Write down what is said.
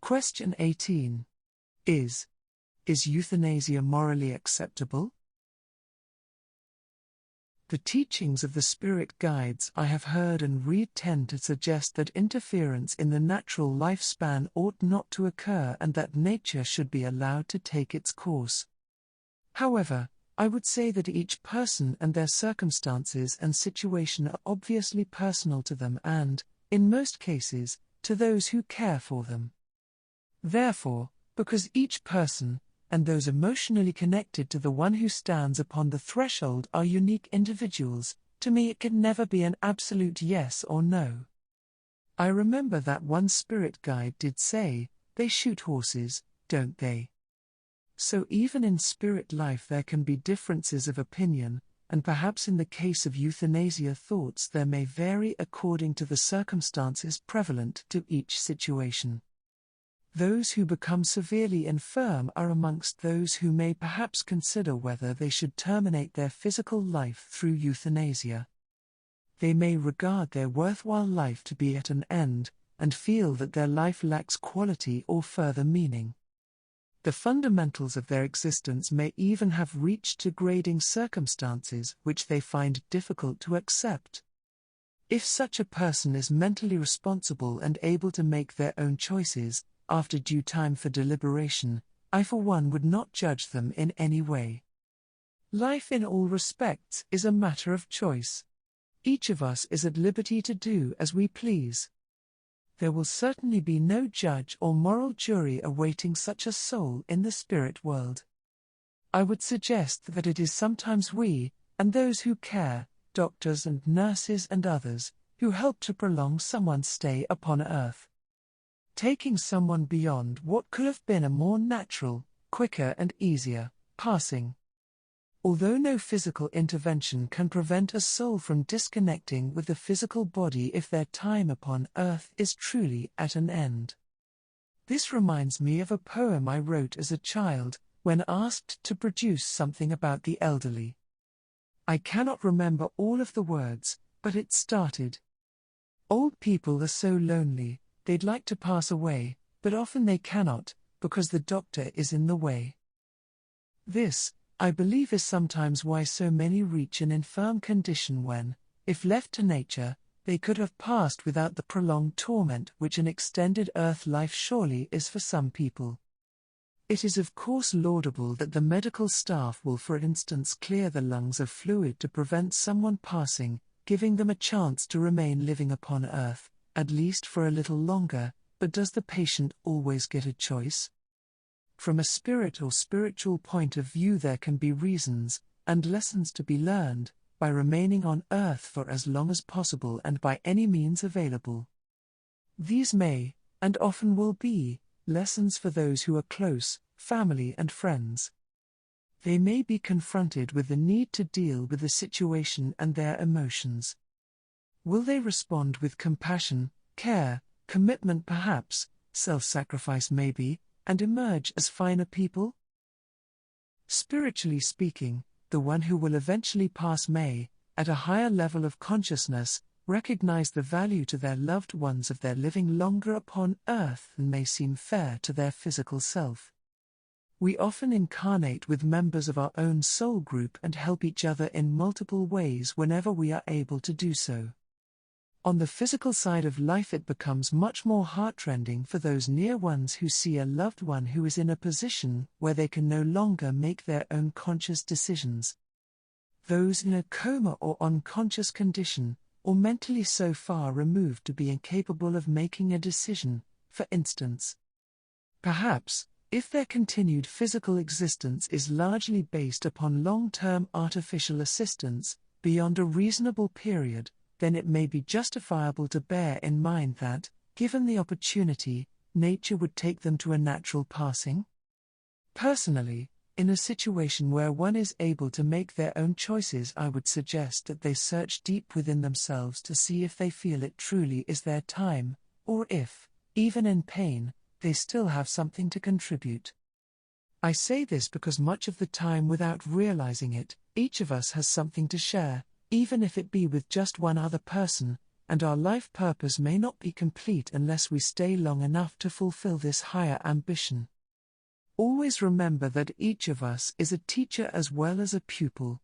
Question 18. Is euthanasia morally acceptable? The teachings of the spirit guides I have heard and read tend to suggest that interference in the natural lifespan ought not to occur and that nature should be allowed to take its course. However, I would say that each person and their circumstances and situation are obviously personal to them and, in most cases, to those who care for them. Therefore, because each person, and those emotionally connected to the one who stands upon the threshold are unique individuals, to me it can never be an absolute yes or no. I remember that one spirit guide did say, "They shoot horses, don't they?" So even in spirit life there can be differences of opinion, and perhaps in the case of euthanasia thoughts there may vary according to the circumstances prevalent to each situation. Those who become severely infirm are amongst those who may perhaps consider whether they should terminate their physical life through euthanasia. They may regard their worthwhile life to be at an end, and feel that their life lacks quality or further meaning. The fundamentals of their existence may even have reached degrading circumstances which they find difficult to accept. If such a person is mentally responsible and able to make their own choices, after due time for deliberation, I for one would not judge them in any way. Life in all respects is a matter of choice. Each of us is at liberty to do as we please. There will certainly be no judge or moral jury awaiting such a soul in the spirit world. I would suggest that it is sometimes we, and those who care, doctors and nurses and others, who help to prolong someone's stay upon earth. Taking someone beyond what could have been a more natural, quicker and easier passing. Although no physical intervention can prevent a soul from disconnecting with the physical body if their time upon earth is truly at an end. This reminds me of a poem I wrote as a child, when asked to produce something about the elderly. I cannot remember all of the words, but it started. Old people are so lonely, they'd like to pass away, but often they cannot, because the doctor is in the way. This, I believe, is sometimes why so many reach an infirm condition when, if left to nature, they could have passed without the prolonged torment which an extended earth life surely is for some people. It is of course laudable that the medical staff will, for instance, clear the lungs of fluid to prevent someone passing, giving them a chance to remain living upon earth, at least for a little longer, but does the patient always get a choice? From a spirit or spiritual point of view there can be reasons, and lessons to be learned, by remaining on earth for as long as possible and by any means available. These may, and often will be, lessons for those who are close, family and friends. They may be confronted with the need to deal with the situation and their emotions. Will they respond with compassion, care, commitment perhaps, self-sacrifice maybe, and emerge as finer people? Spiritually speaking, the one who will eventually pass may, at a higher level of consciousness, recognize the value to their loved ones of their living longer upon earth than may seem fair to their physical self. We often incarnate with members of our own soul group and help each other in multiple ways whenever we are able to do so. On the physical side of life it becomes much more heartrending for those near ones who see a loved one who is in a position where they can no longer make their own conscious decisions. Those in a coma or unconscious condition, or mentally so far removed to be incapable of making a decision, for instance. Perhaps, if their continued physical existence is largely based upon long-term artificial assistance, beyond a reasonable period, then it may be justifiable to bear in mind that, given the opportunity, nature would take them to a natural passing. Personally, in a situation where one is able to make their own choices, I would suggest that they search deep within themselves to see if they feel it truly is their time, or if, even in pain, they still have something to contribute. I say this because much of the time, without realizing it, each of us has something to share, even if it be with just one other person, and our life purpose may not be complete unless we stay long enough to fulfill this higher ambition. Always remember that each of us is a teacher as well as a pupil,